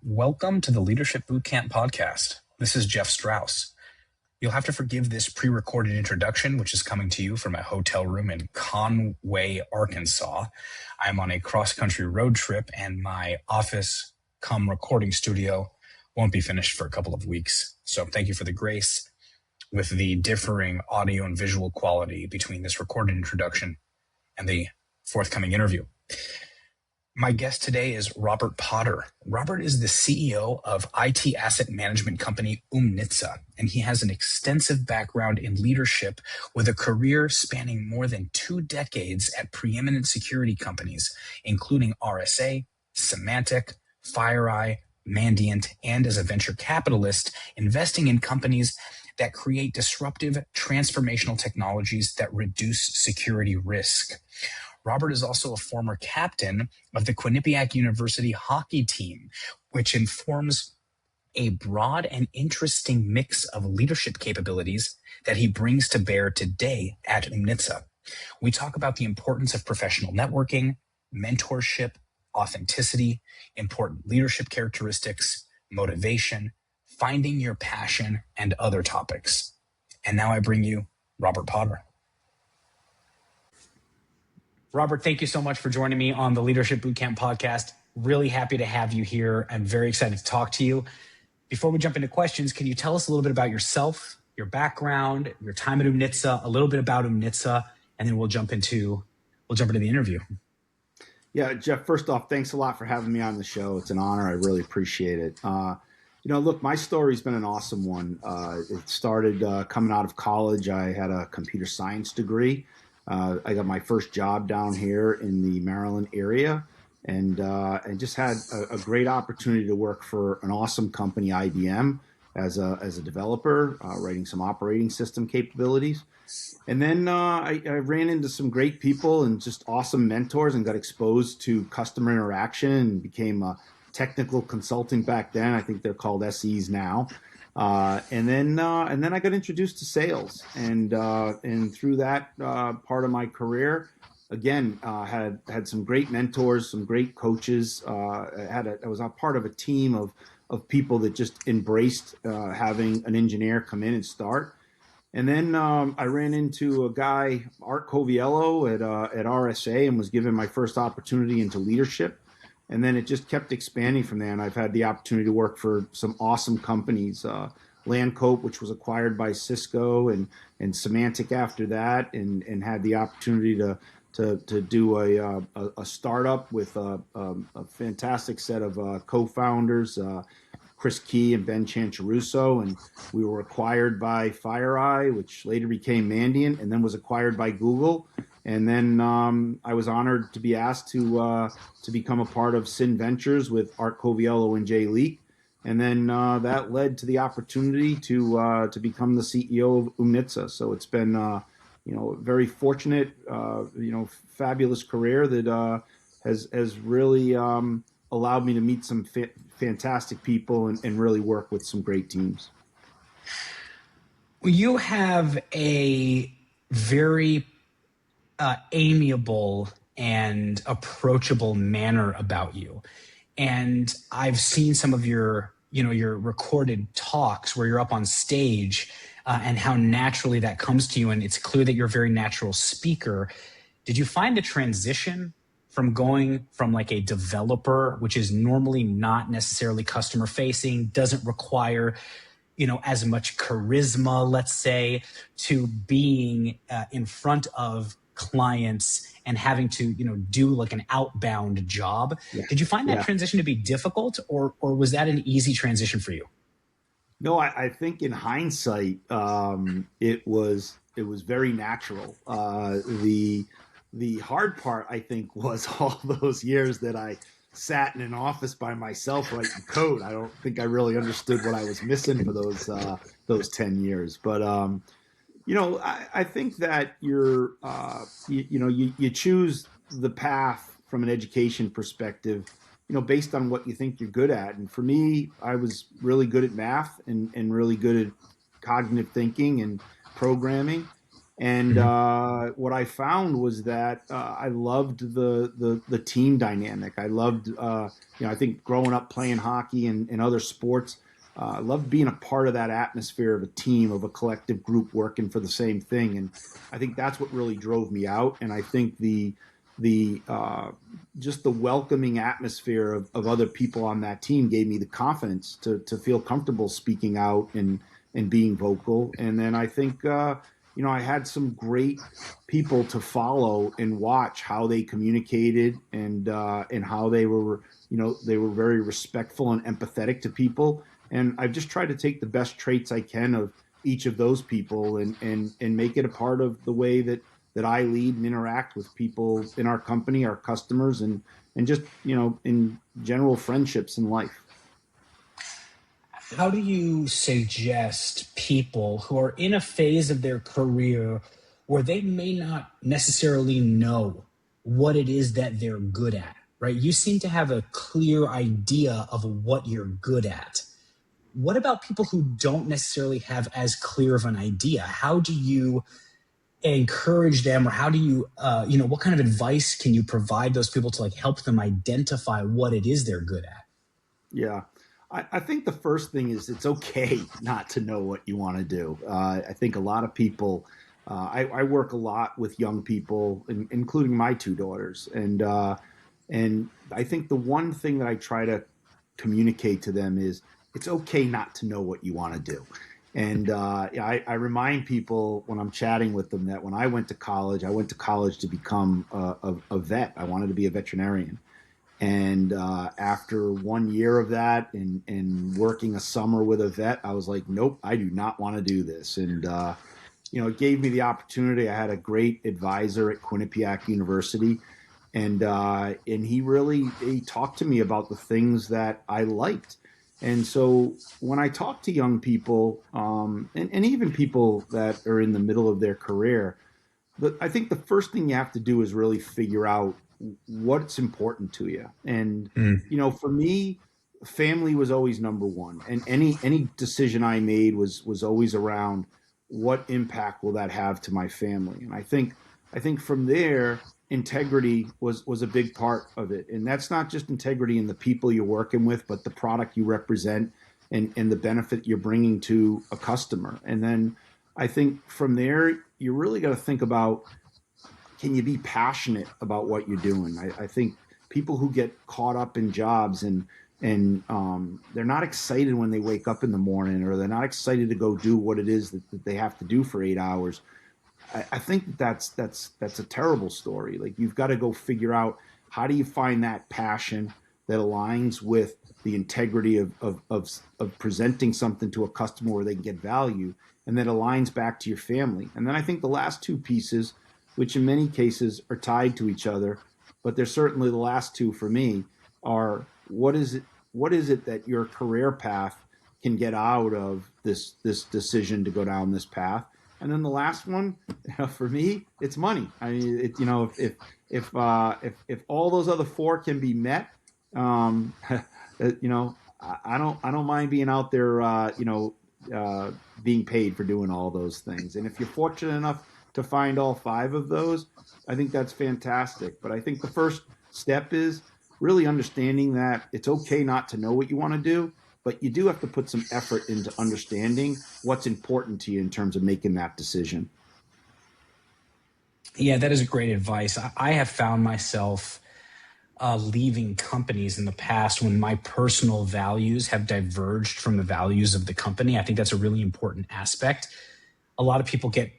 Welcome to the Leadership Bootcamp Podcast. This is Jeff Strauss. You'll have to forgive this pre-recorded introduction, which is coming to you from a hotel room in Conway, Arkansas. I'm on a cross-country road trip, and my office cum recording studio won't be finished for a couple of weeks. So thank you for the grace with the differing audio and visual quality between this recorded introduction and the forthcoming interview. My guest today is Robert Potter. Robert is the CEO of IT asset management company Oomnitza, and he has an extensive background in leadership with a career spanning more than 2 decades at preeminent security companies, including RSA, Symantec, FireEye, Mandiant, and as a venture capitalist, investing in companies that create disruptive, transformational technologies that reduce security risk. Robert is also a former captain of the Quinnipiac University hockey team, which informs a broad and interesting mix of leadership capabilities that he brings to bear today at Oomnitza. We talk about the importance of professional networking, mentorship, authenticity, important leadership characteristics, motivation, finding your passion, and other topics. And now I bring you Robert Potter. Robert, thank you so much for joining me on the Leadership Bootcamp Podcast. Really happy to have you here. I'm very excited to talk to you. Before we jump into questions, can you tell us a little bit about yourself, your background, your time at Oomnitza, a little bit about Oomnitza, and then we'll jump into the interview. Yeah, Jeff, first off, thanks a lot for having me on the show. It's an honor. I really appreciate it. Look, my story's been an awesome one. It started coming out of college. I had a computer science degree. I got my first job down here in the Maryland area, and just had a great opportunity to work for an awesome company, IBM, as a developer, writing some operating system capabilities. And then I ran into some great people and just awesome mentors, and got exposed to customer interaction and became a technical consulting back then. I think they're called SEs now. And then I got introduced to sales, and through that part of my career, again, had some great mentors, some great coaches. I was a part of a team of people that just embraced having an engineer come in and start. And then I ran into a guy, Art Coviello, at RSA, and was given my first opportunity into leadership. And then it just kept expanding from there. And I've had the opportunity to work for some awesome companies, Landcope, which was acquired by Cisco, and Symantec after that, and had the opportunity to do a startup with a fantastic set of co-founders, Chris Key and Ben Chancharusso. And we were acquired by FireEye, which later became Mandiant, and then was acquired by Google. And then I was honored to be asked to become a part of Sin Ventures with Art Coviello and Jay Leak. And then that led to the opportunity to become the CEO of Oomnitza. So it's been a very fortunate, fabulous career that has really allowed me to meet some fantastic people and really work with some great teams. Well, you have a very amiable and approachable manner about you. And I've seen some of your recorded talks where you're up on stage and how naturally that comes to you. And it's clear that you're a very natural speaker. Did you find the transition from going from like a developer, which is normally not necessarily customer facing, doesn't require as much charisma, let's say, to being in front of clients and having to, do like an outbound job? Yeah. Did you find that transition to be difficult, or was that an easy transition for you? No, I think in hindsight, it was very natural. The hard part, I think, was all those years that I sat in an office by myself writing code. I don't think I really understood what I was missing for those 10 years. But I think that you choose the path from an education perspective, based on what you think you're good at. And for me, I was really good at math and really good at cognitive thinking and programming. And what I found was that I loved the team dynamic. I loved, I think growing up playing hockey and other sports, I loved being a part of that atmosphere of a team, of a collective group working for the same thing. And I think that's what really drove me out. And I think the just the welcoming atmosphere of other people on that team gave me the confidence to feel comfortable speaking out and being vocal. And then I think, I had some great people to follow and watch how they communicated and how they were, they were very respectful and empathetic to people. And I've just tried to take the best traits I can of each of those people and make it a part of the way that I lead and interact with people in our company, our customers, and just, in general friendships in life. How do you suggest people who are in a phase of their career where they may not necessarily know what it is that they're good at, right? You seem to have a clear idea of what you're good at. What about people who don't necessarily have as clear of an idea? How do you encourage them, or how do you, what kind of advice can you provide those people to help them identify what it is they're good at? Yeah. I think the first thing is it's okay not to know what you want to do. I think a lot of people, I work a lot with young people, including my two daughters. And I think the one thing that I try to communicate to them is it's okay not to know what you want to do. And I remind people when I'm chatting with them that when I went to college to become a vet. I wanted to be a veterinarian. And after 1 year of that and working a summer with a vet, I was like, nope, I do not want to do this. And, it gave me the opportunity. I had a great advisor at Quinnipiac University. And he talked to me about the things that I liked. And so when I talk to young people, and even people that are in the middle of their career, I think the first thing you have to do is really figure out what's important to you. And, for me, family was always number one. And any decision I made was always around what impact will that have to my family. And I think from there, integrity was a big part of it. And that's not just integrity in the people you're working with, but the product you represent and the benefit you're bringing to a customer. And then I think from there, you really got to think about, can you be passionate about what you're doing? I think people who get caught up in jobs and they're not excited when they wake up in the morning, or they're not excited to go do what it is that they have to do for 8 hours. I think that's a terrible story. Like, you've got to go figure out, how do you find that passion that aligns with the integrity of presenting something to a customer where they can get value, and that aligns back to your family. And then I think the last two pieces, which in many cases are tied to each other, but they're certainly the last two for me, are what is it that your career path can get out of this decision to go down this path. And then the last one, for me, it's money. I mean, if all those other four can be met, I don't mind being out there, being paid for doing all those things. And if you're fortunate enough to find all five of those, I think that's fantastic. But I think the first step is really understanding that it's okay not to know what you want to do, but you do have to put some effort into understanding what's important to you in terms of making that decision. Yeah, that is great advice. I have found myself leaving companies in the past when my personal values have diverged from the values of the company. I think that's a really important aspect. A lot of people get,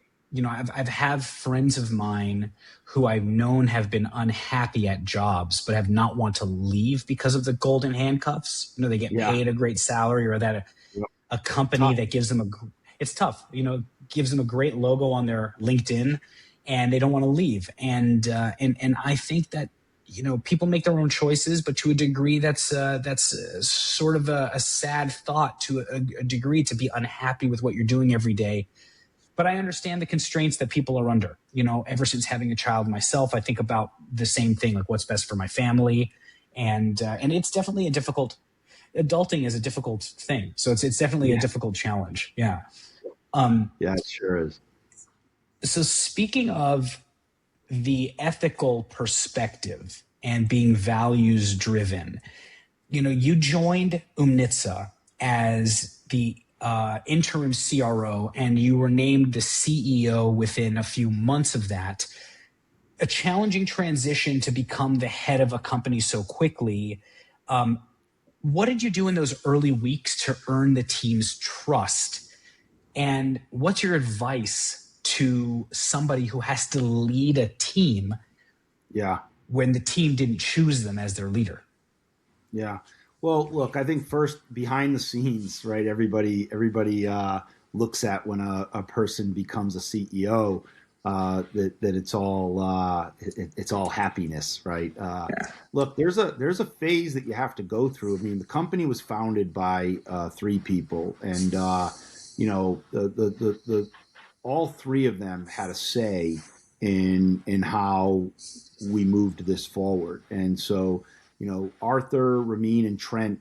I've had friends of mine who I've known have been unhappy at jobs, but have not want to leave because of the golden handcuffs. They get paid a great salary, or that a company that gives them it's tough, gives them a great logo on their LinkedIn, and they don't want to leave. And I think that, people make their own choices, but to a degree, that's sort of a sad thought, to a degree, to be unhappy with what you're doing every day. But I understand the constraints that people are under. Ever since having a child myself, I think about the same thing, like what's best for my family. And it's definitely adulting is a difficult thing. So it's definitely a difficult challenge. Yeah. Yeah, it sure is. So speaking of the ethical perspective and being values driven, you joined Oomnitza as the interim CRO, and you were named the CEO within a few months of that. A challenging transition to become the head of a company so quickly. What did you do in those early weeks to earn the team's trust? And what's your advice to somebody who has to lead a team when the team didn't choose them as their leader? Yeah. Well, look, I think first behind the scenes, right? Everybody looks at when a person becomes a CEO, that it's all happiness, right? Look, there's a phase that you have to go through. I mean, the company was founded by 3 people, and the all 3 of them had a say in how we moved this forward, and so. Arthur, Ramin, and Trent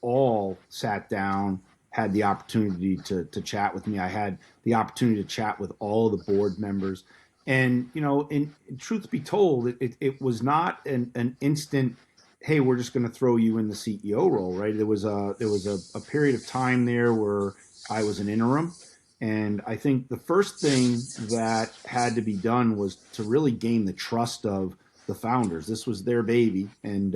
all sat down, had the opportunity to chat with me. I had the opportunity to chat with all of the board members. And, in truth be told, it was not an instant, hey, we're just going to throw you in the CEO role, right? There was a period of time there where I was an interim. And I think the first thing that had to be done was to really gain the trust of the founders. This was their baby. And,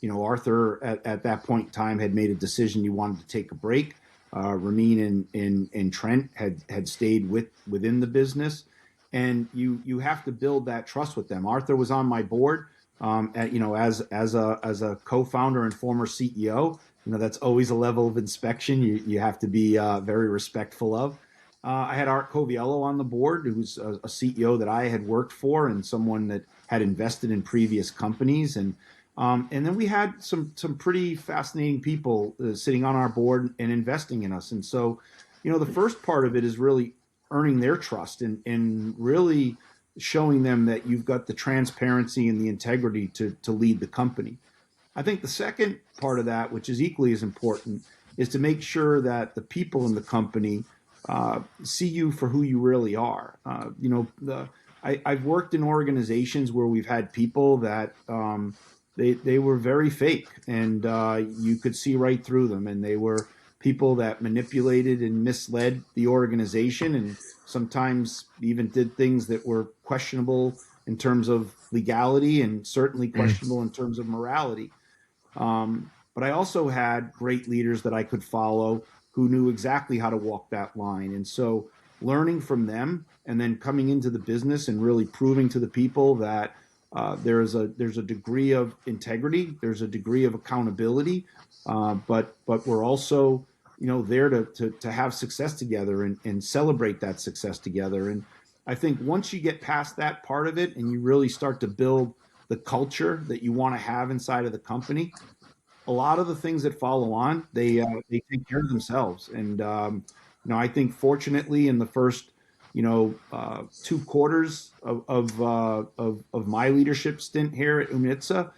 Arthur at that point in time had made a decision he wanted to take a break. Ramin and Trent had stayed within the business. And you have to build that trust with them. Arthur was on my board, as a co-founder and former CEO. That's always a level of inspection you have to be very respectful of. I had Art Coviello on the board, who's a CEO that I had worked for and someone that had invested in previous companies. And then we had some pretty fascinating people sitting on our board and investing in us. And so, the first part of it is really earning their trust and really showing them that you've got the transparency and the integrity to lead the company. I think the second part of that, which is equally as important, is to make sure that the people in the company see you for who you really are. I've worked in organizations where we've had people that they were very fake, and you could see right through them. And they were people that manipulated and misled the organization, and sometimes even did things that were questionable in terms of legality and certainly questionable in terms of morality. But I also had great leaders that I could follow who knew exactly how to walk that line. And so learning from them and then coming into the business and really proving to the people that there's a degree of integrity, there's a degree of accountability, but we're also there to have success together and celebrate that success together. And I think once you get past that part of it and you really start to build the culture that you want to have inside of the company, a lot of the things that follow on, they take care of themselves. And I think fortunately in the first 2 quarters of my leadership stint here at Oomnitza,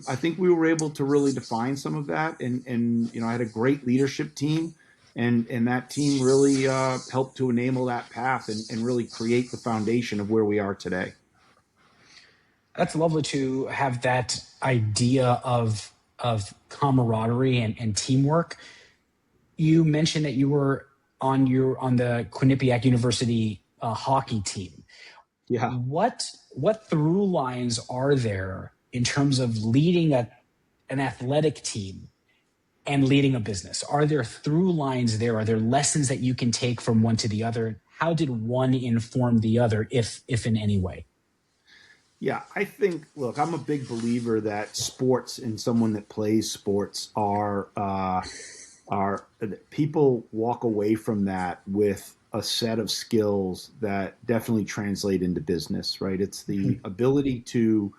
I think we were able to really define some of that. And I had a great leadership team, and that team really helped to enable that path and really create the foundation of where we are today. That's lovely to have that idea of camaraderie and teamwork. You mentioned that you were on the Quinnipiac University hockey team. Yeah. What through lines are there in terms of leading an athletic team and leading a business? Are there through lines there? Are there lessons that you can take from one to the other? How did one inform the other, if in any way? Yeah, I think, look, I'm a big believer that sports and someone that plays sports are people walk away from that with a set of skills that definitely translate into business, right? It's the ability to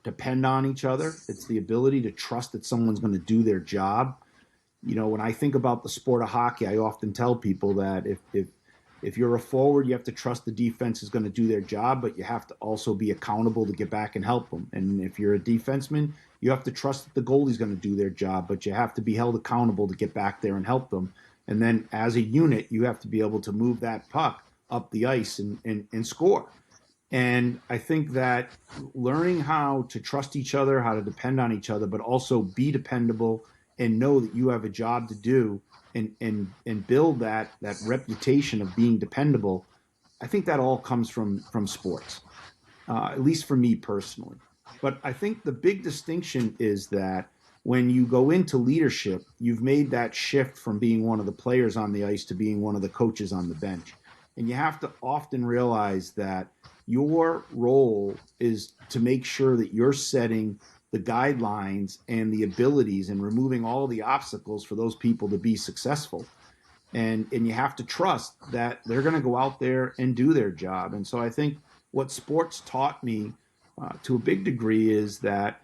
depend on each other. It's the ability to trust that someone's going to do their job. When I think about the sport of hockey, I often tell people that if you're a forward, you have to trust the defense is going to do their job, but you have to also be accountable to get back and help them. And if you're a defenseman, you have to trust that the goalie's going to do their job, but you have to be held accountable to get back there and help them. And then as a unit, you have to be able to move that puck up the ice and score. And I think that learning how to trust each other, how to depend on each other, but also be dependable and know that you have a job to do and build that reputation of being dependable. I think that all comes from sports, at least for me personally. But I think the big distinction is that when you go into leadership, you've made that shift from being one of the players on the ice to being one of the coaches on the bench. And you have to often realize that your role is to make sure that you're setting the guidelines and the abilities and removing all the obstacles for those people to be successful. And you have to trust that they're going to go out there and do their job. And so I think what sports taught me to a big degree is that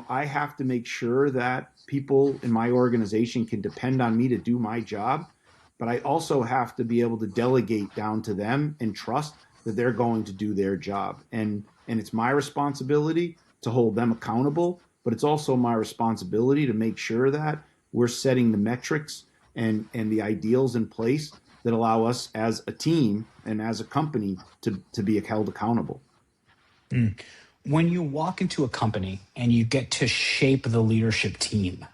I have to make sure that people in my organization can depend on me to do my job, but I also have to be able to delegate down to them and trust that they're going to do their job. And it's my responsibility to hold them accountable, but it's also my responsibility to make sure that we're setting the metrics and the ideals in place that allow us as a team and as a company to be held accountable. When you walk into a company and you get to shape the leadership team,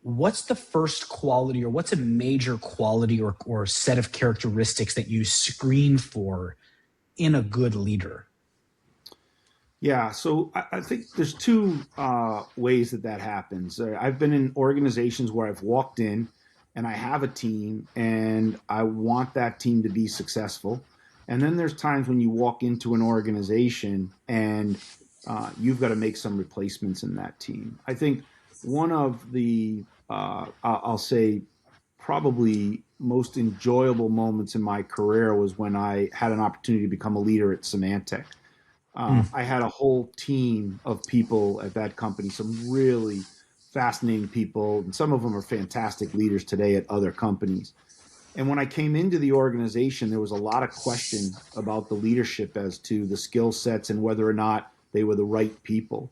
what's the first quality, or what's a major quality or set of characteristics that you screen for in a good leader? Yeah, so I think there's two ways that happens. I've been in organizations where I've walked in and I have a team and I want that team to be successful. And then there's times when you walk into an organization and you've got to make some replacements in that team. I think one of the, I'll say, probably most enjoyable moments in my career was when I had an opportunity to become a leader at Symantec. I had a whole team of people at that company, some really fascinating people, and some of them are fantastic leaders today at other companies. And when I came into the organization, there was a lot of question about the leadership as to the skill sets and whether or not they were the right people.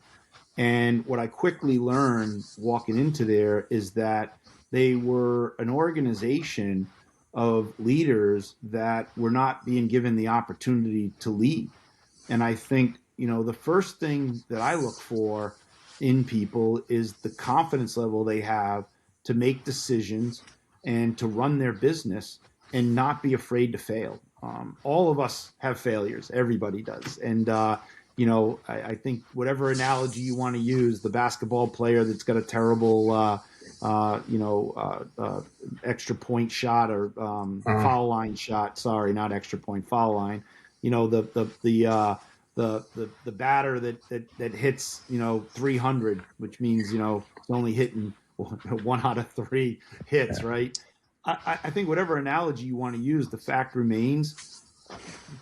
And what I quickly learned walking into there is that they were an organization of leaders that were not being given the opportunity to lead. And I think, the first thing that I look for in people is the confidence level they have to make decisions and to run their business and not be afraid to fail. All of us have failures. Everybody does. And, I think whatever analogy you want to use, the basketball player that's got a terrible, extra point shot or foul line shot. Sorry, not extra point, foul line. The batter that hits 300, which means it's only hitting 1 out of 3 hits, right? I think whatever analogy you want to use, the fact remains,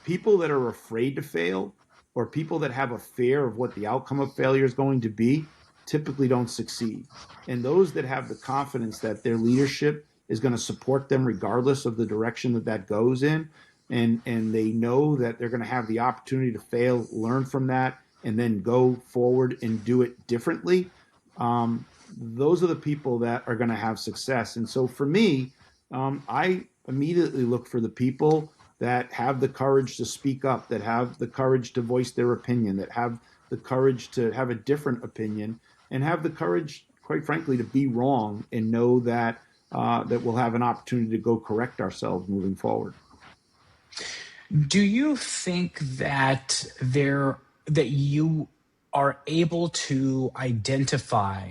people that are afraid to fail or people that have a fear of what the outcome of failure is going to be typically don't succeed. And those that have the confidence that their leadership is going to support them regardless of the direction that goes in, and they know that they're going to have the opportunity to fail, learn from that, and then go forward and do it differently, those are the people that are going to have success. And so for me, I immediately look for the people that have the courage to speak up, that have the courage to voice their opinion, that have the courage to have a different opinion, and have the courage, quite frankly, to be wrong and know that that we'll have an opportunity to go correct ourselves moving forward. Do you think that you are able to identify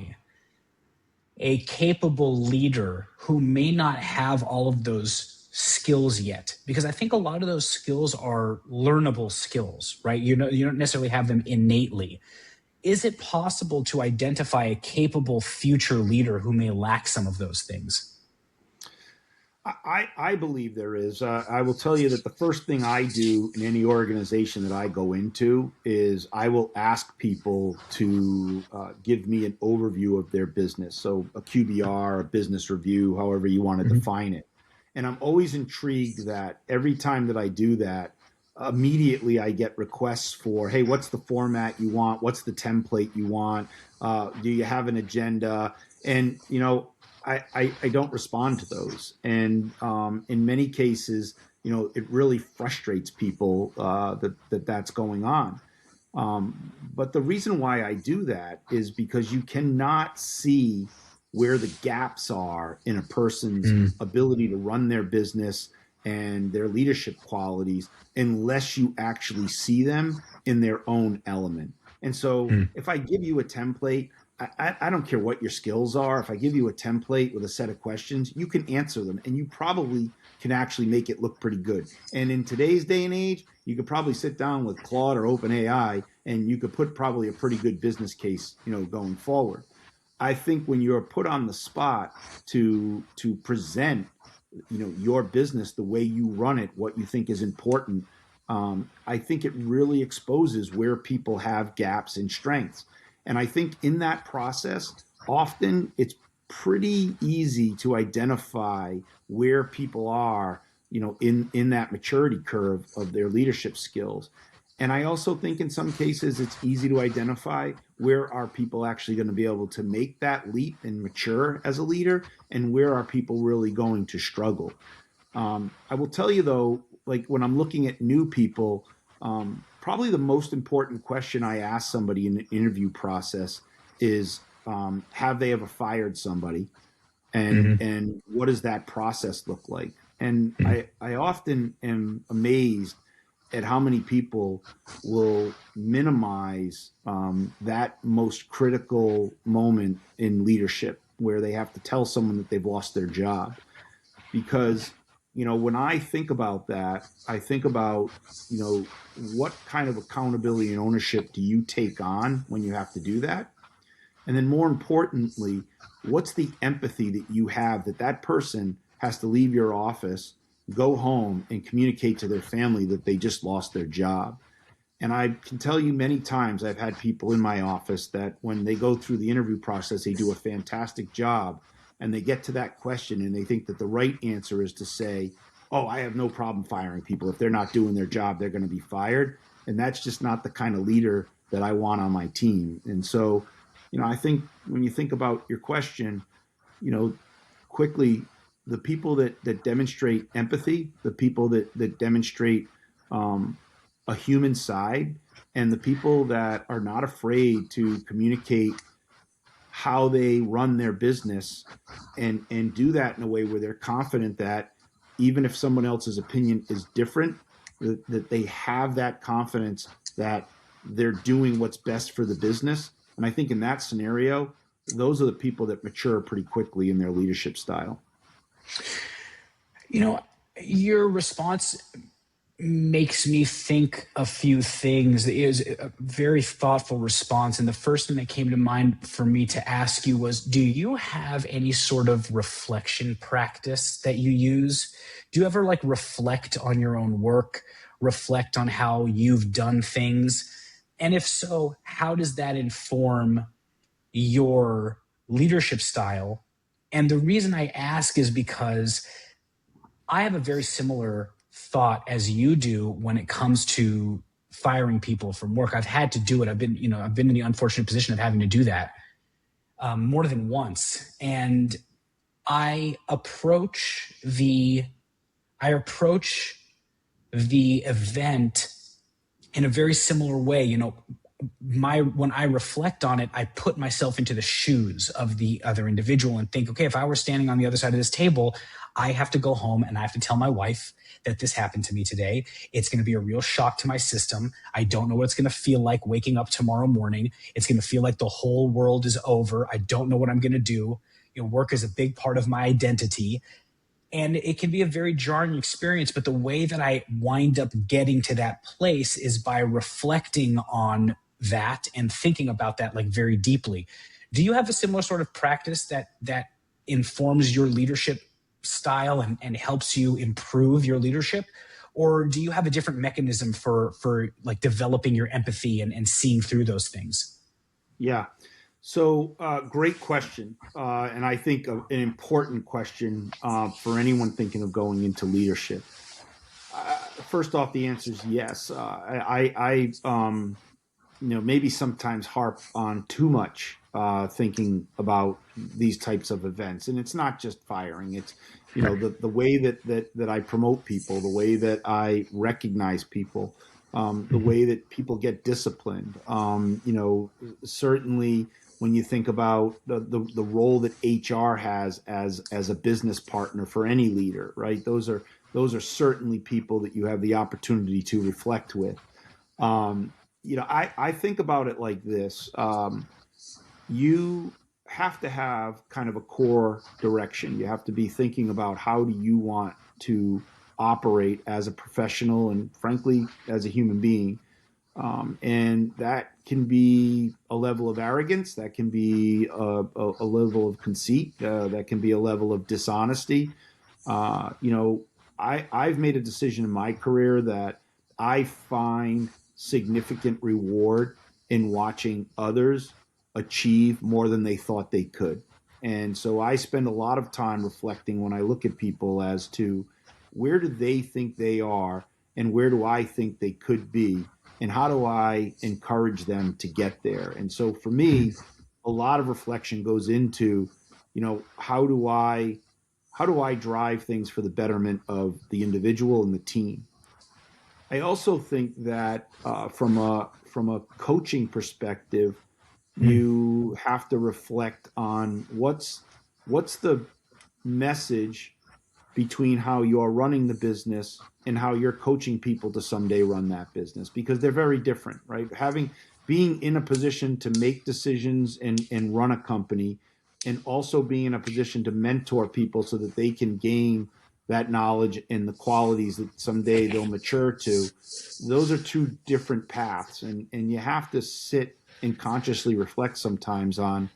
a capable leader who may not have all of those skills yet? Because I think a lot of those skills are learnable skills, right? You don't necessarily have them innately. Is it possible to identify a capable future leader who may lack some of those things? I believe there is. I will tell you that the first thing I do in any organization that I go into is I will ask people to give me an overview of their business. So a QBR, a business review, however you want to define it. And I'm always intrigued that every time that I do that, immediately I get requests for, hey, what's the format you want? What's the template you want? Do you have an agenda? And, I don't respond to those. And in many cases, it really frustrates people that's going on. But the reason why I do that is because you cannot see where the gaps are in a person's ability to run their business and their leadership qualities unless you actually see them in their own element. And so if I give you a template, I don't care what your skills are. If I give you a template with a set of questions, you can answer them, and you probably can actually make it look pretty good. And in today's day and age, you could probably sit down with Claude or OpenAI, and you could put probably a pretty good business case, going forward. I think when you're put on the spot to present, your business, the way you run it, what you think is important, I think it really exposes where people have gaps and strengths. And I think in that process, often it's pretty easy to identify where people are, in that maturity curve of their leadership skills. And I also think in some cases it's easy to identify where are people actually going to be able to make that leap and mature as a leader, and where are people really going to struggle. I will tell you though, like when I'm looking at new people, probably the most important question I ask somebody in the interview process is, have they ever fired somebody? And what does that process look like? And I often am amazed at how many people will minimize that most critical moment in leadership where they have to tell someone that they've lost their job. Because, when I think about that, I think about, what kind of accountability and ownership do you take on when you have to do that? And then more importantly, what's the empathy that you have that person has to leave your office, go home, and communicate to their family that they just lost their job? And I can tell you many times I've had people in my office that when they go through the interview process, they do a fantastic job, and they get to that question and they think that the right answer is to say, oh, I have no problem firing people. If they're not doing their job, they're going to be fired. And that's just not the kind of leader that I want on my team. And so, I think when you think about your question, quickly, the people that demonstrate empathy, the people that demonstrate a human side, and the people that are not afraid to communicate how they run their business and do that in a way where they're confident that even if someone else's opinion is different, that they have that confidence that they're doing what's best for the business. And I think in that scenario, those are the people that mature pretty quickly in their leadership style. Your response makes me think a few things. It is a very thoughtful response. And the first thing that came to mind for me to ask you was, do you have any sort of reflection practice that you use? Do you ever reflect on your own work, reflect on how you've done things? And if so, how does that inform your leadership style? And the reason I ask is because I have a very similar thought as you do when it comes to firing people from work. I've had to do it. I've been in the unfortunate position of having to do that more than once. And I approach the event in a very similar way. When I reflect on it, I put myself into the shoes of the other individual and think, okay, if I were standing on the other side of this table, I have to go home and I have to tell my wife that this happened to me today. It's going to be a real shock to my system. I don't know what it's going to feel like waking up tomorrow morning. It's going to feel like the whole world is over. I don't know what I'm going to do. Work is a big part of my identity. And it can be a very jarring experience. But the way that I wind up getting to that place is by reflecting on that and thinking about that very deeply. Do you have a similar sort of practice that informs your leadership style and helps you improve your leadership? Or do you have a different mechanism for developing your empathy and seeing through those things? Yeah. So great question. And I think an important question for anyone thinking of going into leadership. First off, the answer is yes. maybe sometimes harp on too much thinking about these types of events. And it's not just firing. It's, the way that I promote people, the way that I recognize people, the way that people get disciplined. Certainly when you think about the role that HR has as a business partner for any leader, right? Those are certainly people that you have the opportunity to reflect with. I think about it like this. You have to have kind of a core direction. You have to be thinking about how do you want to operate as a professional and frankly, as a human being. And that can be a level of arrogance. That can be a level of conceit. That can be a level of dishonesty. I've made a decision in my career that I find significant reward in watching others achieve more than they thought they could. And so I spend a lot of time reflecting when I look at people as to where do they think they are and where do I think they could be and how do I encourage them to get there. And so for me, a lot of reflection goes into, how do I drive things for the betterment of the individual and the team. I also think that from a coaching perspective, you have to reflect on what's the message between how you're running the business and how you're coaching people to someday run that business, because they're very different, right? Being in a position to make decisions and run a company, and also being in a position to mentor people so that they can gain that knowledge and the qualities that someday they'll mature to. Those are two different paths, and you have to sit and consciously reflect sometimes on,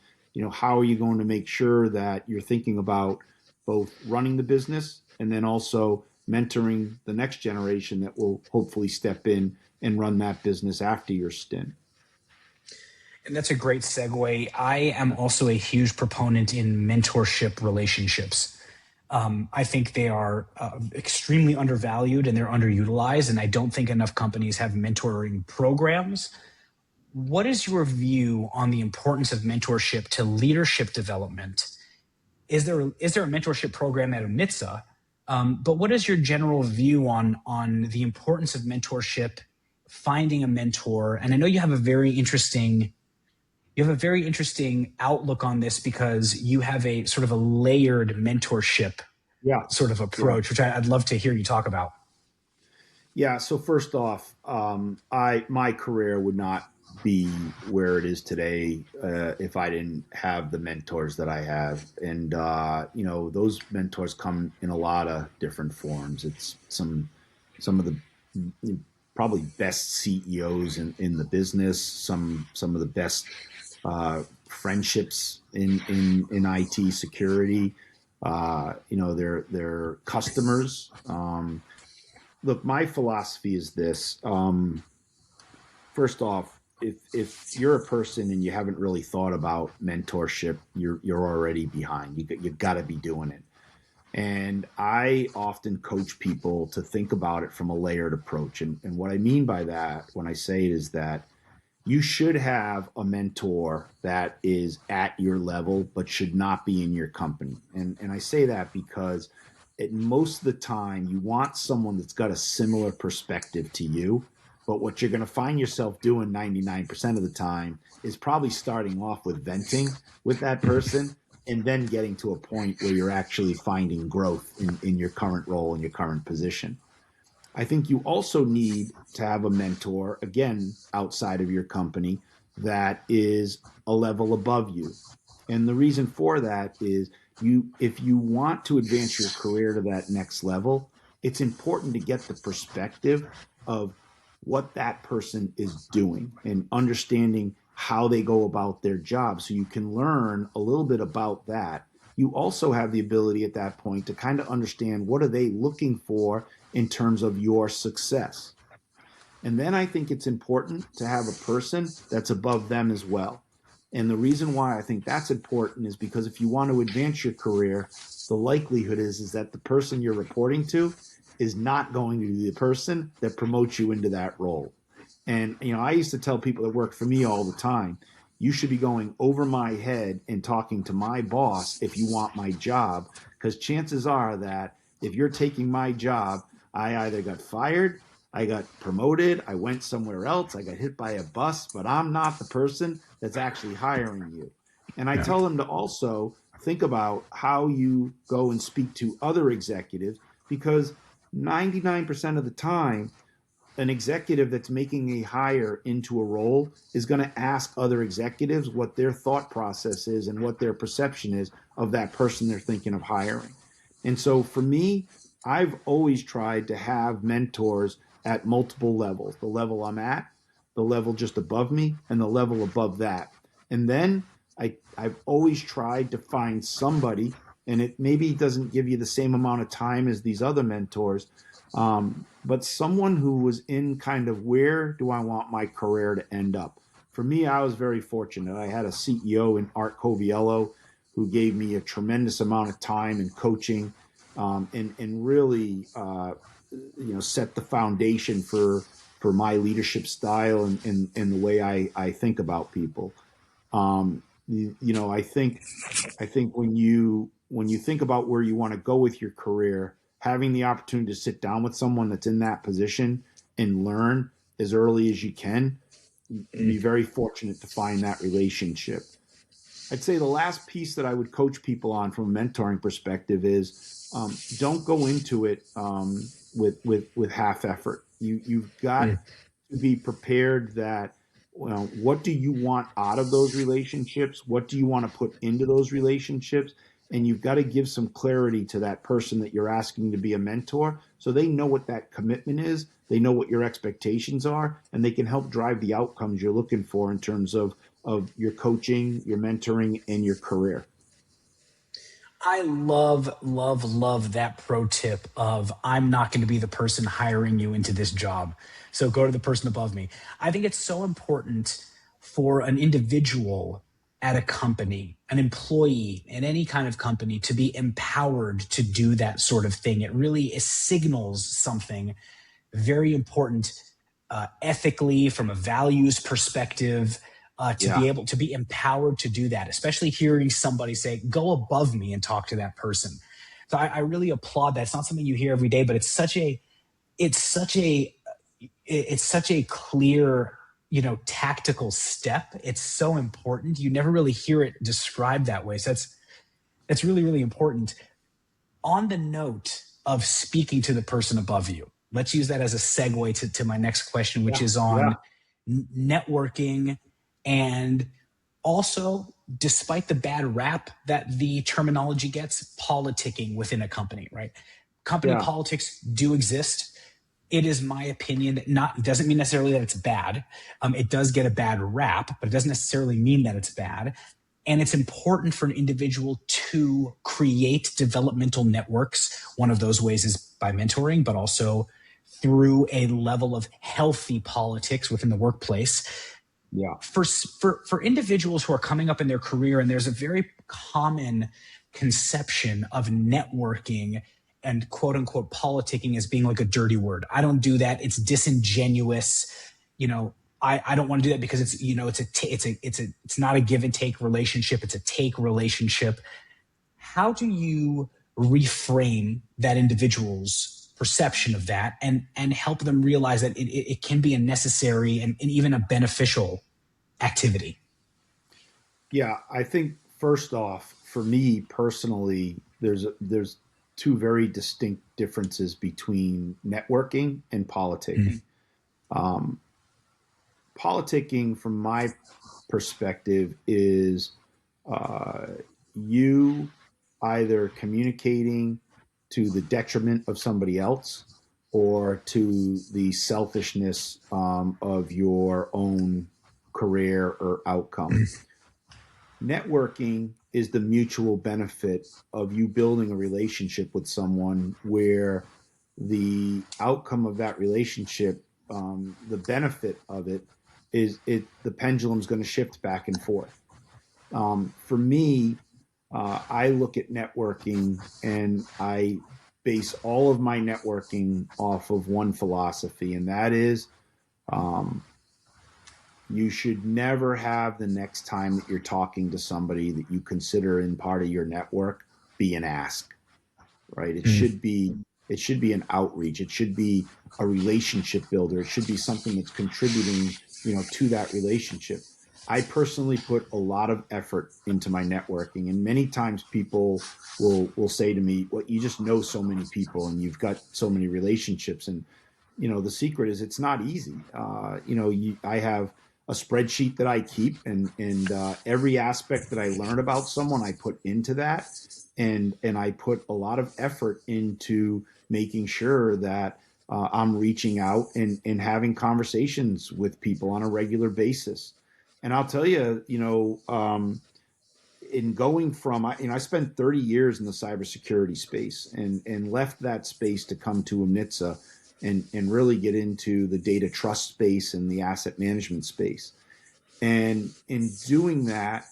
how are you going to make sure that you're thinking about both running the business and then also mentoring the next generation that will hopefully step in and run that business after your stint. And that's a great segue. I am also a huge proponent in mentorship relationships. I think they are extremely undervalued and they're underutilized, and I don't think enough companies have mentoring programs. What is your view on the importance of mentorship to leadership development? Is there a mentorship program at Oomnitza? But what is your general view on the importance of mentorship, finding a mentor? And I know you have a very interesting outlook on this because you have a sort of a layered mentorship sort of approach, which I'd love to hear you talk about. Yeah. So first off, my career would not be where it is today if I didn't have the mentors that I have. And, those mentors come in a lot of different forms. It's some of the probably best CEOs in the business, some of the best friendships in IT security, their customers. Look, my philosophy is this. First off, if you're a person and you haven't really thought about mentorship, you're already behind. You've got to be doing it. And I often coach people to think about it from a layered approach. And what I mean by that, when I say it, is that you should have a mentor that is at your level, but should not be in your company. And I say that because most of the time you want someone that's got a similar perspective to you. But what you're going to find yourself doing 99% of the time is probably starting off with venting with that person and then getting to a point where you're actually finding growth in your current role and your current position. I think you also need to have a mentor, again, outside of your company, that is a level above you. And the reason for that is if you want to advance your career to that next level, it's important to get the perspective of what that person is doing and understanding how they go about their job, so you can learn a little bit about that. You also have the ability at that point to kind of understand what are they looking for in terms of your success. And then I think it's important to have a person that's above them as well. And the reason why I think that's important is because if you want to advance your career, the likelihood is that the person you're reporting to is not going to be the person that promotes you into that role. And, I used to tell people that work for me all the time, you should be going over my head and talking to my boss if you want my job, because chances are that if you're taking my job, I either got fired, I got promoted, I went somewhere else, I got hit by a bus, but I'm not the person that's actually hiring you. And I tell them to also think about how you go and speak to other executives, because 99% of the time, an executive that's making a hire into a role is going to ask other executives what their thought process is and what their perception is of that person they're thinking of hiring. And so for me, I've always tried to have mentors at multiple levels: the level I'm at, the level just above me, and the level above that. And then I've always tried to find somebody, and it maybe doesn't give you the same amount of time as these other mentors, but someone who was in kind of, where do I want my career to end up? For me, I was very fortunate. I had a CEO in Art Coviello who gave me a tremendous amount of time and coaching, and really, set the foundation for my leadership style and the way I think about people. I think when you think about where you want to go with your career, having the opportunity to sit down with someone that's in that position and learn as early as you can, be very fortunate to find that relationship. I'd say the last piece that I would coach people on from a mentoring perspective is, don't go into it with half effort. You've got to be prepared that, what do you want out of those relationships? What do you want to put into those relationships? And you've got to give some clarity to that person that you're asking to be a mentor, so they know what that commitment is, they know what your expectations are, and they can help drive the outcomes you're looking for in terms of your coaching, your mentoring, and your career. I love, love, love that pro tip of, I'm not going to be the person hiring you into this job, so go to the person above me. I think it's so important for an individual at a company, an employee in any kind of company, to be empowered to do that sort of thing. It really signals something very important, ethically, from a values perspective, to be able to be empowered to do that, especially hearing somebody say, go above me and talk to that person. So I really applaud that. It's not something you hear every day, but it's such a clear, tactical step. It's so important. You never really hear it described that way. So that's really, really important. On the note of speaking to the person above you, let's use that as a segue to my next question, which is on networking. And also, despite the bad rap that the terminology gets, politicking within a company, right? Company politics do exist. It is my opinion that doesn't mean necessarily that it's bad. It does get a bad rap, but it doesn't necessarily mean that it's bad. And it's important for an individual to create developmental networks. One of those ways is by mentoring, but also through a level of healthy politics within the workplace. Yeah. For individuals who are coming up in their career, and there's a very common conception of networking and quote unquote politicking as being like a dirty word. I don't do that. It's disingenuous. I don't want to do that because it's not a give and take relationship. It's a take relationship. How do you reframe that individual's perception of that and help them realize that it can be a necessary and even a beneficial activity? Yeah, I think first off, for me personally, there's two very distinct differences between networking and politicking. Politicking, from my perspective, is you either communicating to the detriment of somebody else or to the selfishness of your own career or outcome. Networking is the mutual benefit of you building a relationship with someone where the outcome of that relationship, the benefit of it, is the pendulum's going to shift back and forth. For me, I look at networking and I base all of my networking off of one philosophy, and that is, you should never have the next time that you're talking to somebody that you consider in part of your network be an ask, right? It should be an outreach. It should be a relationship builder. It should be something that's contributing, to that relationship. I personally put a lot of effort into my networking, and many times people will say to me, "Well, you just know so many people, and you've got so many relationships." And the secret is it's not easy. I have a spreadsheet that I keep, and every aspect that I learn about someone, I put into that, and I put a lot of effort into making sure that I'm reaching out and having conversations with people on a regular basis. And I'll tell you, in going from, I spent 30 years in the cybersecurity space and left that space to come to Oomnitza and really get into the data trust space and the asset management space. And in doing that,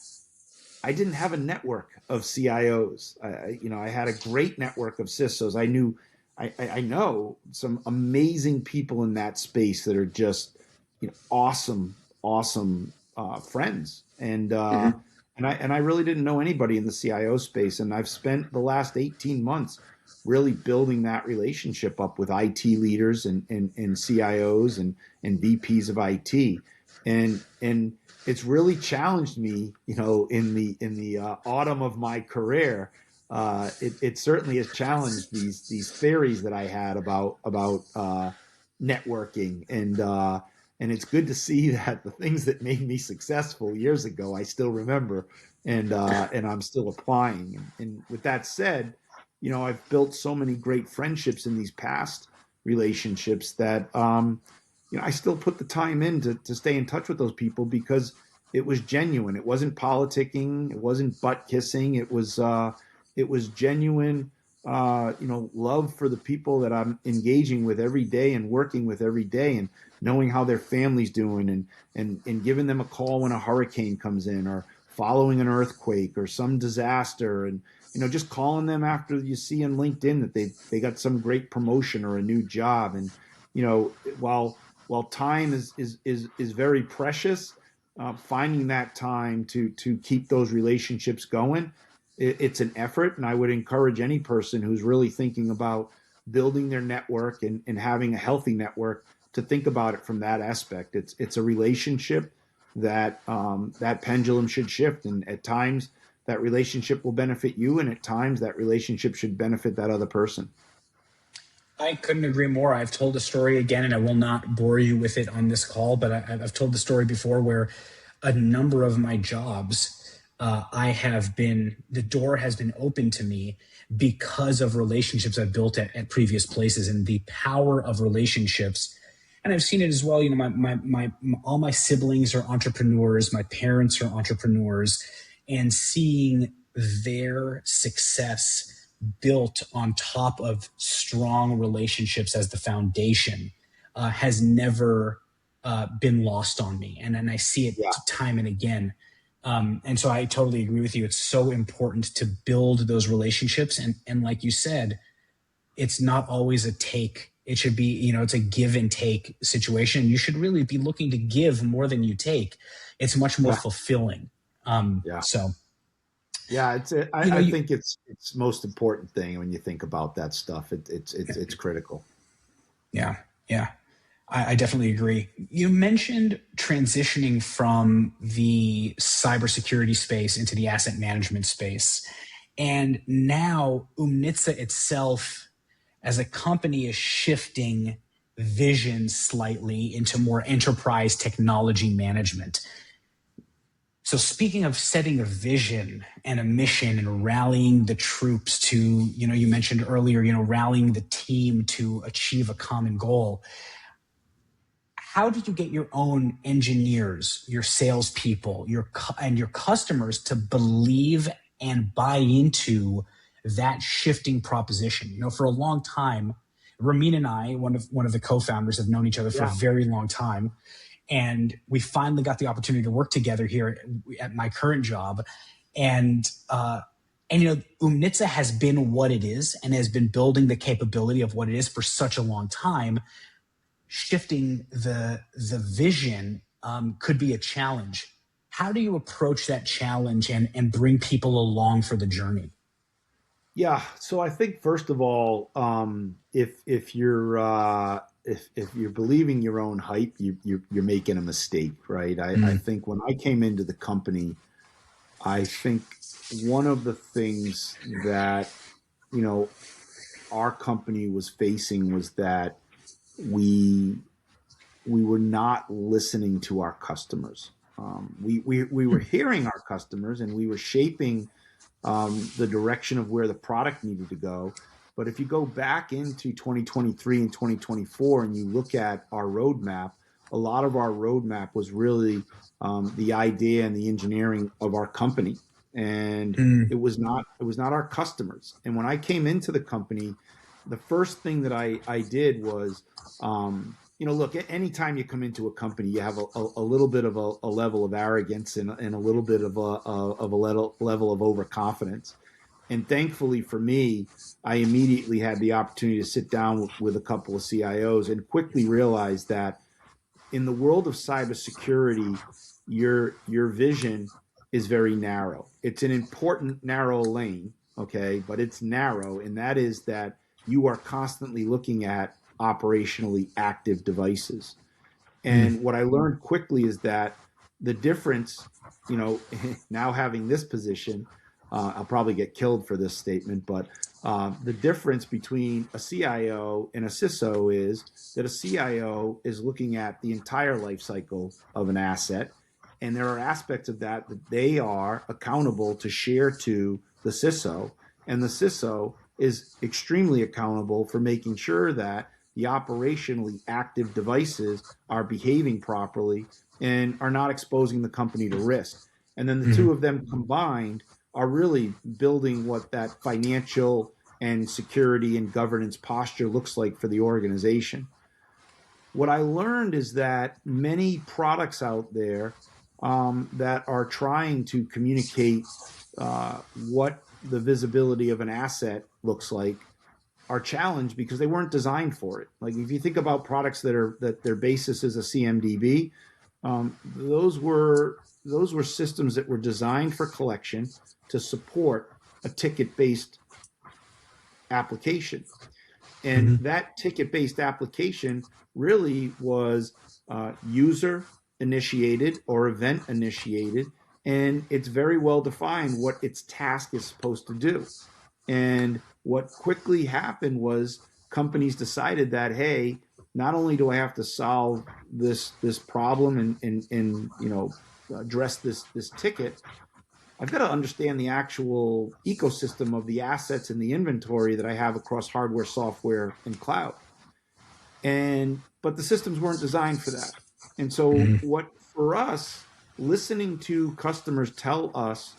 I didn't have a network of CIOs. I had a great network of CISOs. I know some amazing people in that space that are just, awesome friends. And I really didn't know anybody in the CIO space. And I've spent the last 18 months really building that relationship up with IT leaders and CIOs and VPs of IT. And it's really challenged me, in the autumn of my career. It certainly has challenged these theories that I had about networking, and it's good to see that the things that made me successful years ago I still remember, and I'm still applying. And with that said, I've built so many great friendships in these past relationships that I still put the time in to stay in touch with those people because it was genuine. It wasn't politicking. It wasn't butt kissing. It was genuine, love for the people that I'm engaging with every day and working with every day, and knowing how their family's doing, and giving them a call when a hurricane comes in, or following an earthquake or some disaster, and just calling them after you see on LinkedIn that they got some great promotion or a new job. And while time is very precious, finding that time to keep those relationships going, it's an effort. And I would encourage any person who's really thinking about building their network and having a healthy network to think about it from that aspect. It's a relationship that that pendulum should shift, and at times that relationship will benefit you, and at times that relationship should benefit that other person. I couldn't agree more. I've told a story again, and I will not bore you with it on this call, but I've told the story before where a number of my jobs, the door has been open to me because of relationships I've built at previous places, and the power of relationships. And I've seen it as well. All my siblings are entrepreneurs. My parents are entrepreneurs, and seeing their success built on top of strong relationships as the foundation has never been lost on me. And I see it time and again. And so I totally agree with you. It's so important to build those relationships. And like you said, it's not always a take. It should be, it's a give and take situation. You should really be looking to give more than you take. It's much more fulfilling. So. Yeah, I think it's most important thing when you think about that stuff. It's critical. Yeah. I definitely agree. You mentioned transitioning from the cybersecurity space into the asset management space. And now Oomnitza itself as a company is shifting vision slightly into more enterprise technology management. So speaking of setting a vision and a mission and rallying the troops to, you mentioned earlier, rallying the team to achieve a common goal. How did you get your own engineers, your salespeople, your customers to believe and buy into that shifting proposition? For a long time, Ramin and I, one of the co-founders, have known each other for a very long time. And we finally got the opportunity to work together here at my current job. And Oomnitza has been what it is and has been building the capability of what it is for such a long time, shifting the vision could be a challenge. How do you approach that challenge and bring people along for the journey? Yeah, so I think first of all, if you're believing your own hype, you're making a mistake, right? I think when I came into the company, I think one of the things that our company was facing was that we were not listening to our customers. We were hearing our customers, and we were shaping the direction of where the product needed to go. But if you go back into 2023 and 2024 and you look at our roadmap, a lot of our roadmap was really the idea and the engineering of our company, and it was not our customers. And when I came into the company, the first thing that I did was look, anytime you come into a company, you have a little bit of a level of arrogance and a little bit of a level of overconfidence. And thankfully for me, I immediately had the opportunity to sit down with a couple of CIOs and quickly realize that in the world of cybersecurity, your vision is very narrow. It's an important narrow lane, okay, but it's narrow, and that is that you are constantly looking at operationally active devices. And what I learned quickly is that the difference, now having this position, I'll probably get killed for this statement, but the difference between a CIO and a CISO is that a CIO is looking at the entire life cycle of an asset. And there are aspects of that they are accountable to share to the CISO. And the CISO is extremely accountable for making sure that the operationally active devices are behaving properly and are not exposing the company to risk. And then the two of them combined are really building what that financial and security and governance posture looks like for the organization. What I learned is that many products out there that are trying to communicate what the visibility of an asset looks like are challenged because they weren't designed for it. Like if you think about products that their basis is a CMDB, those were systems that were designed for collection to support a ticket-based application. And that ticket-based application really was user initiated or event initiated, and it's very well defined what its task is supposed to do. And what quickly happened was companies decided that, hey, not only do I have to solve this problem and address this ticket, I've got to understand the actual ecosystem of the assets and the inventory that I have across hardware, software, and cloud. But the systems weren't designed for that. And so what for us, listening to customers tell us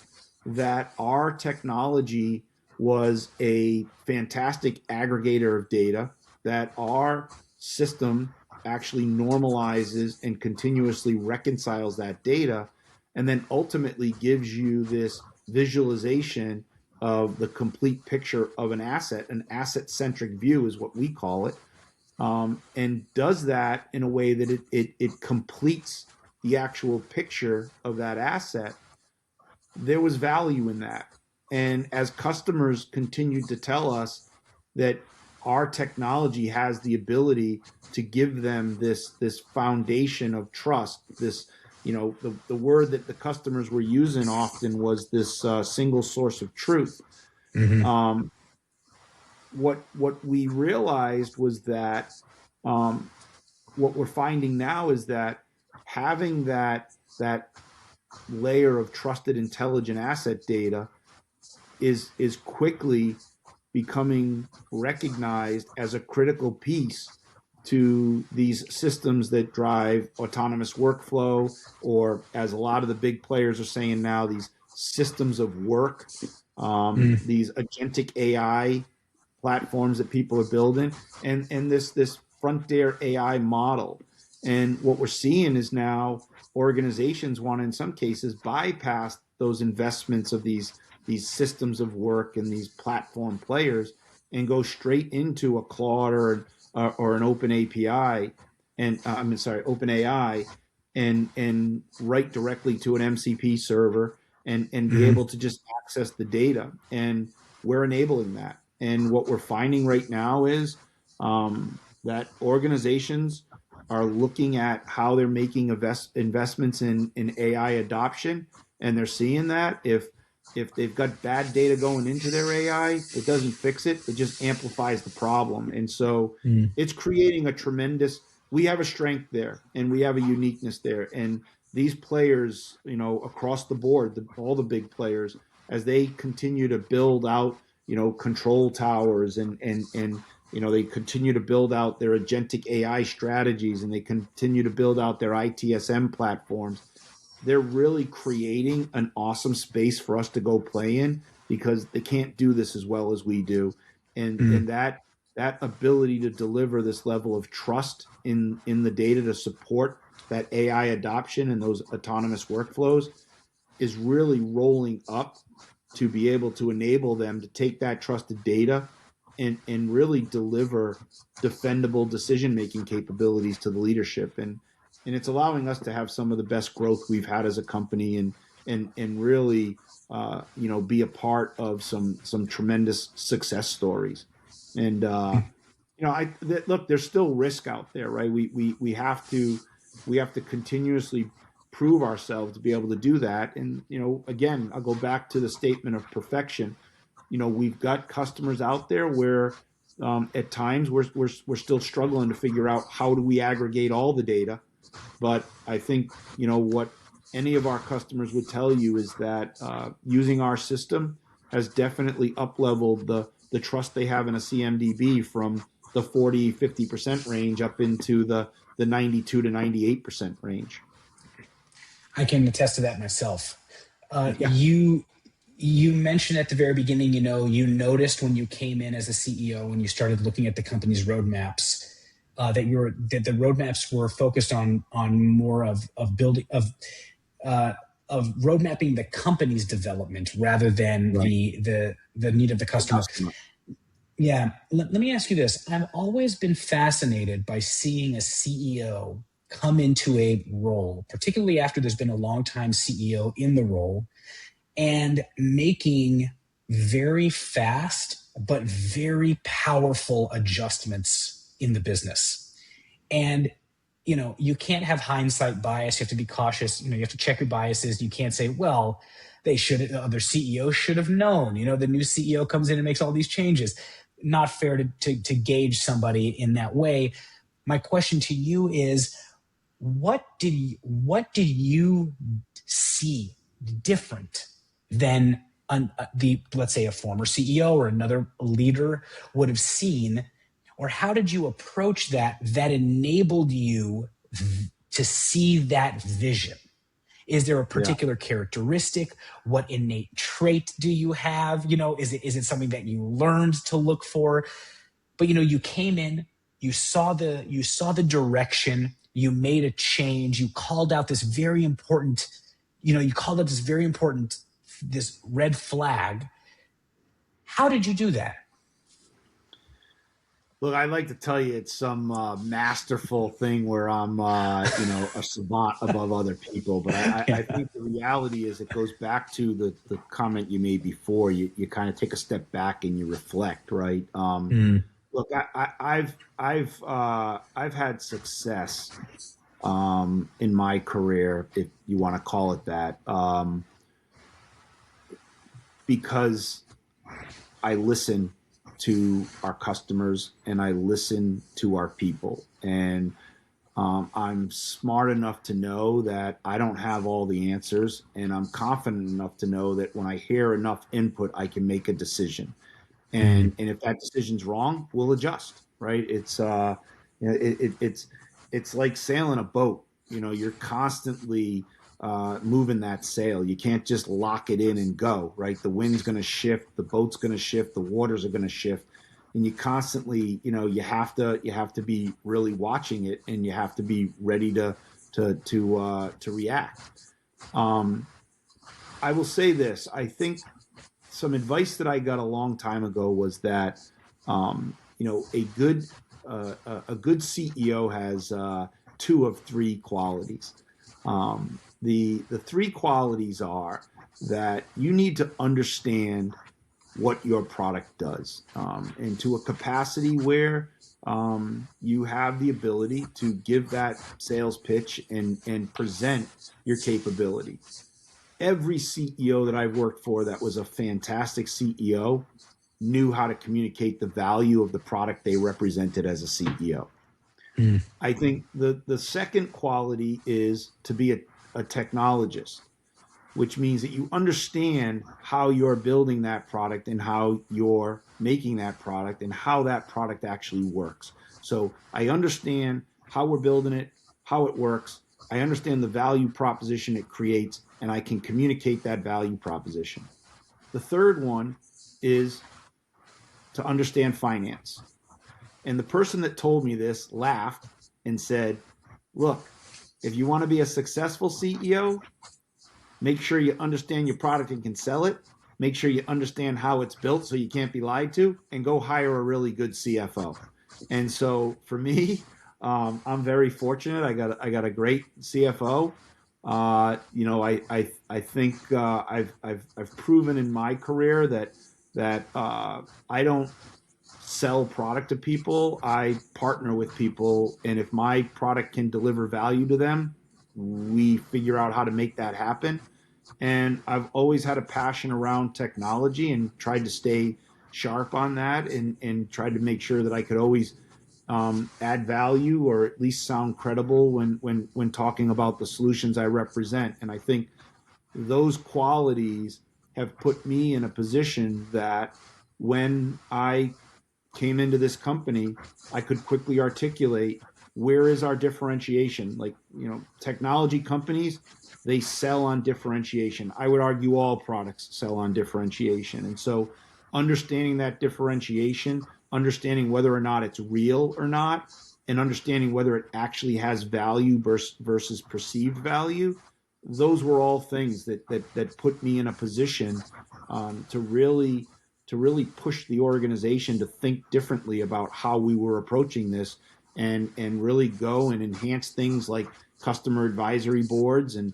that our technology was a fantastic aggregator of data, that our system actually normalizes and continuously reconciles that data, and then ultimately gives you this visualization of the complete picture of an asset-centric view is what we call it, and does that in a way that it completes the actual picture of that asset. There was value in that. And as customers continued to tell us that our technology has the ability to give them this foundation of trust, this, the word that the customers were using often was this single source of truth. What we realized was that what we're finding now is that having that layer of trusted intelligent asset data is quickly becoming recognized as a critical piece to these systems that drive autonomous workflow, or as a lot of the big players are saying now, these systems of work, these agentic AI platforms that people are building, and this frontier AI model. And what we're seeing is now organizations want to, in some cases, bypass those investments of these systems of work and these platform players and go straight into a Claude or an Open API, and OpenAI, and write directly to an MCP server and be able to just access the data. And we're enabling that. And what we're finding right now is that organizations are looking at how they're making investments in AI adoption, and they're seeing that if they've got bad data going into their AI, it doesn't fix it. It just amplifies the problem. And so it's creating a tremendous, we have a strength there and we have a uniqueness there. And these players, across the board, all the big players, as they continue to build out, control towers and they continue to build out their agentic AI strategies and they continue to build out their ITSM platforms, they're really creating an awesome space for us to go play in because they can't do this as well as we do. And that ability to deliver this level of trust in the data to support that AI adoption and those autonomous workflows is really rolling up to be able to enable them to take that trusted data and really deliver defendable decision-making capabilities to the leadership. And it's allowing us to have some of the best growth we've had as a company and really, be a part of some tremendous success stories. And, look, there's still risk out there, right? We have to continuously prove ourselves to be able to do that. And, again, I'll go back to the statement of perfection. We've got customers out there where at times we're still struggling to figure out how do we aggregate all the data. But I think, what any of our customers would tell you is that using our system has definitely up-leveled the trust they have in a CMDB from the 40-50% range up into the 92 to 98% range. I can attest to that myself. Yeah. You mentioned at the very beginning, you noticed when you came in as a CEO and you started looking at the company's roadmaps, that the roadmaps were focused on more of building of roadmapping the company's development rather than the need of the customer. Yeah. Let me ask you this. I've always been fascinated by seeing a CEO come into a role, particularly after there's been a long-time CEO in the role, and making very fast but very powerful adjustments in the business. And, you can't have hindsight bias. You have to be cautious. You have to check your biases. You can't say, well, the other CEO should have known. The new CEO comes in and makes all these changes. Not fair to gauge somebody in that way. My question to you is, what did you see different than let's say a former CEO or another leader would have seen, or how did you approach that enabled you to see that vision? Is there a particular characteristic? What innate trait do you have? Is it something that you learned to look for? But you came in, you saw the direction, you made a change, you called out this very important, this red flag. How did you do that? Look, I'd like to tell you it's some masterful thing where I'm, a savant above other people. But I think the reality is it goes back to the comment you made before. You kind of take a step back and you reflect, right? Look, I've had success in my career, if you want to call it that, because I listen to our customers and I listen to our people. And I'm smart enough to know that I don't have all the answers, and I'm confident enough to know that when I hear enough input, I can make a decision. And if that decision's wrong, we'll adjust, right? It's it's like sailing a boat. You're constantly moving that sail. You can't just lock it in and go, right? The wind's going to shift, the boat's going to shift, the waters are going to shift, and you constantly, you have to be really watching it, and you have to be ready to react. I will say this. I think some advice that I got a long time ago was that, a good CEO has two of three qualities. The three qualities are that you need to understand what your product does, and to a capacity where you have the ability to give that sales pitch and present your capability. Every CEO that I've worked for that was a fantastic CEO knew how to communicate the value of the product they represented as a CEO. I think the second quality is to be a technologist, which means that you understand how you're building that product and how you're making that product and how that product actually works. So I understand how we're building it, how it works. I understand the value proposition it creates, and I can communicate that value proposition. The third one is to understand finance. And the person that told me this laughed and said, look, if you want to be a successful CEO, make sure you understand your product and can sell it. Make sure you understand how it's built so you can't be lied to, and go hire a really good CFO. And so for me, I'm very fortunate. I got a great CFO. I think I've proven in my career that I don't sell product to people. I partner with people, and if my product can deliver value to them, we figure out how to make that happen. And I've always had a passion around technology and tried to stay sharp on that, and tried to make sure that I could always add value, or at least sound credible when talking about the solutions I represent. And I think those qualities have put me in a position that when I came into this company, I could quickly articulate where is our differentiation. Like, technology companies, they sell on differentiation. I would argue all products sell on differentiation. And so understanding that differentiation, understanding whether or not it's real or not, and understanding whether it actually has value versus perceived value, those were all things that put me in a position to really push the organization to think differently about how we were approaching this, and really go and enhance things like customer advisory boards and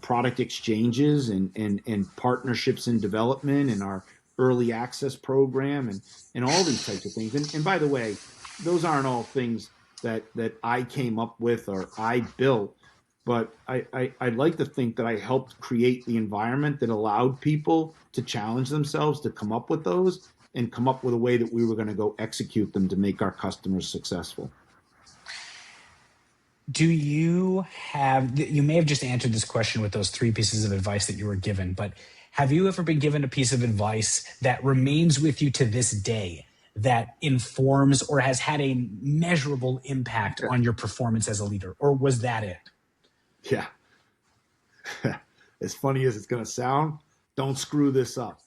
product exchanges and partnerships in development, and our early access program, and all these types of things. And by the way, those aren't all things that I came up with or I built, but I'd like to think that I helped create the environment that allowed people to challenge themselves to come up with those, and come up with a way that we were going to go execute them to make our customers successful. You may have just answered this question with those three pieces of advice that you were given, but have you ever been given a piece of advice that remains with you to this day, that informs or has had a measurable impact on your performance as a leader? Or was that it? Yeah. As funny as it's going to sound, don't screw this up.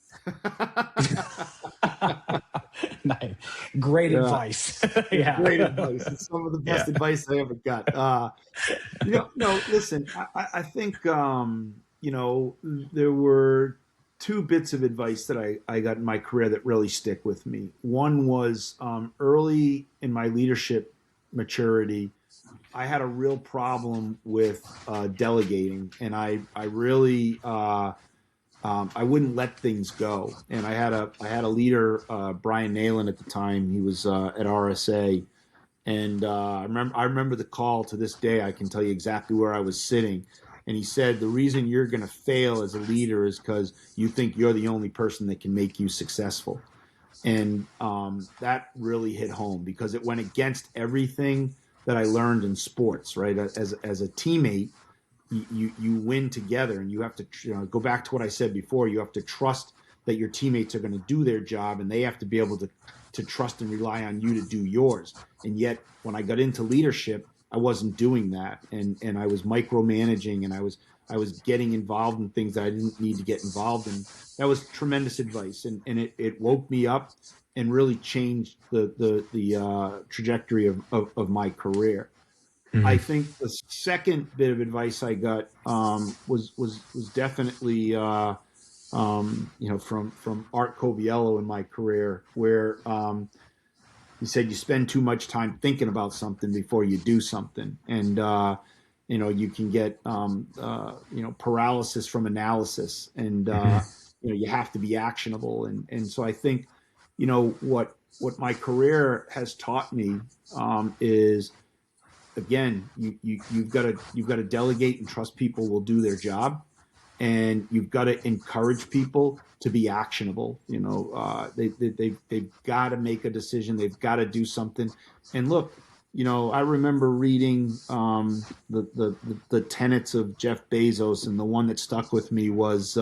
Nice. Great advice. Yeah. Great advice. It's some of the best advice I ever got. Listen, I think, there were two bits of advice that I got in my career that really stick with me. One was early in my leadership maturity, I had a real problem with delegating, and I really I wouldn't let things go. And I had a leader, Brian Nayland at the time. He was at RSA, and I remember the call to this day. I can tell you exactly where I was sitting. And he said, the reason you're going to fail as a leader is because you think you're the only person that can make you successful. And that really hit home, because it went against everything that I learned in sports, right? As a teammate, you win together, and you have to go back to what I said before. You have to trust that your teammates are going to do their job, and they have to be able to trust and rely on you to do yours. And yet when I got into leadership, I wasn't doing that, and I was micromanaging, and I was getting involved in things that I didn't need to get involved in. That was tremendous advice, and it woke me up and really changed the trajectory of my career. Mm-hmm. I think the second bit of advice I got was definitely from Art Coviello in my career, where he said you spend too much time thinking about something before you do something. And you can get paralysis from analysis, and you have to be actionable. And so I think what my career has taught me is, again, you've got to delegate and trust people will do their job, and you've got to encourage people to be actionable. They've got to make a decision. They've got to do something. And look, I remember reading the tenets of Jeff Bezos, and the one that stuck with me was,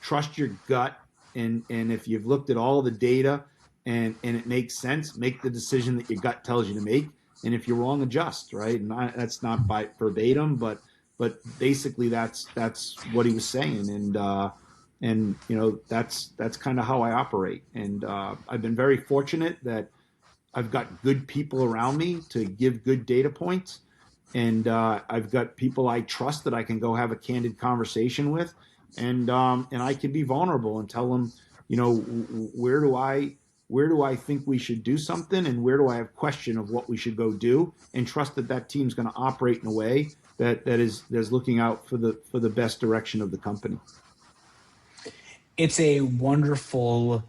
trust your gut, and if you've looked at all the data and it makes sense, make the decision that your gut tells you to make. And if you're wrong, adjust. Right? And that's not by verbatim, but basically that's what he was saying. And that's kind of how I operate. And I've been very fortunate that I've got good people around me to give good data points, and I've got people I trust that I can go have a candid conversation with, and I can be vulnerable and tell them, where do I think we should do something, and where do I have question of what we should go do, and trust that team's going to operate in a way that is looking out for the best direction of the company. It's a wonderful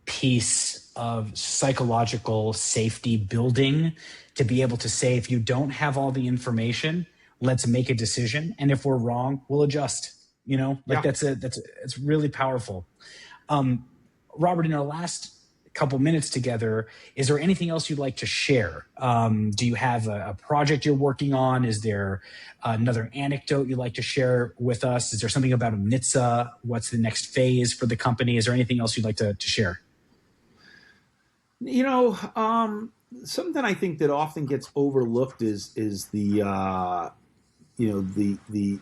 piece of psychological safety building to be able to say, if you don't have all the information, let's make a decision, and if we're wrong, we'll adjust. It's really powerful. Robert, in our last couple minutes together, is there anything else you'd like to share? Do you have a project you're working on? Is there another anecdote you'd like to share with us? Is there something about Oomnitza? What's the next phase for the company? Is there anything else you'd like to share? Something I think that often gets overlooked is the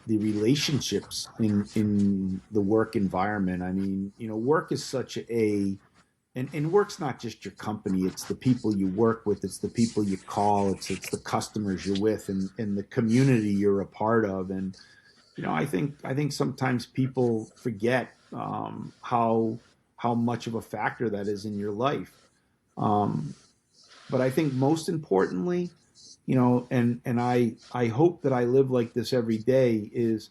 relationships in the work environment. I mean, work is such and work's not just your company. It's the people you work with. It's the people you call. It's the customers you're with, and the community you're a part of. And I think sometimes people forget how much of a factor that is in your life. But I think most importantly, and I hope that I live like this every day, is,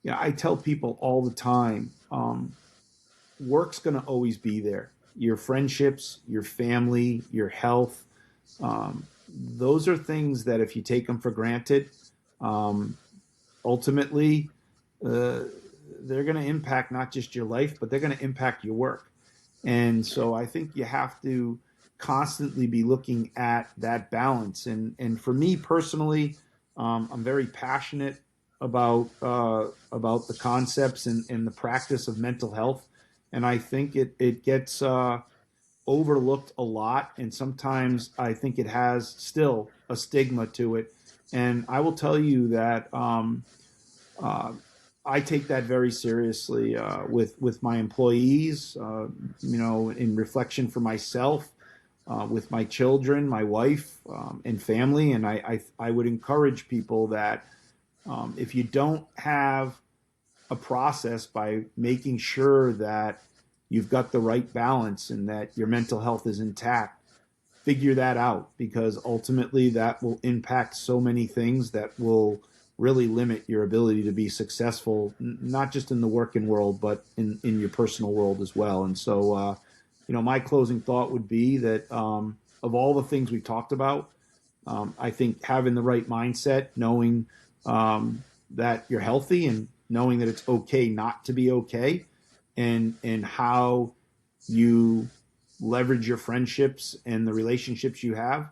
I tell people all the time, work's going to always be there. Your friendships, your family, your health, those are things that if you take them for granted, ultimately, they're going to impact not just your life, but they're going to impact your work. And so I think you have to constantly be looking at that balance. And for me personally, I'm very passionate about the concepts and the practice of mental health. And I think it gets overlooked a lot. And sometimes I think it has still a stigma to it. And I will tell you that I take that very seriously with my employees, in reflection for myself, with my children, my wife, and family. And I would encourage people that if you don't have a process by making sure that you've got the right balance and that your mental health is intact, figure that out, because ultimately that will impact so many things that will really limit your ability to be successful, not just in the working world, but in your personal world as well. And so, my closing thought would be that of all the things we talked about, I think having the right mindset, knowing that you're healthy and knowing that it's okay not to be okay, and how you leverage your friendships and the relationships you have,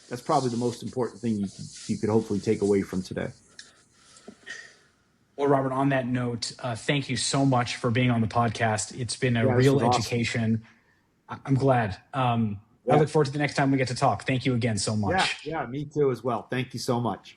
that's probably the most important thing you could hopefully take away from today. Well, Robert, on that note, thank you so much for being on the podcast. It's been a real education. Awesome. I'm glad. I look forward to the next time we get to talk. Thank you again so much. Yeah, me too as well. Thank you so much.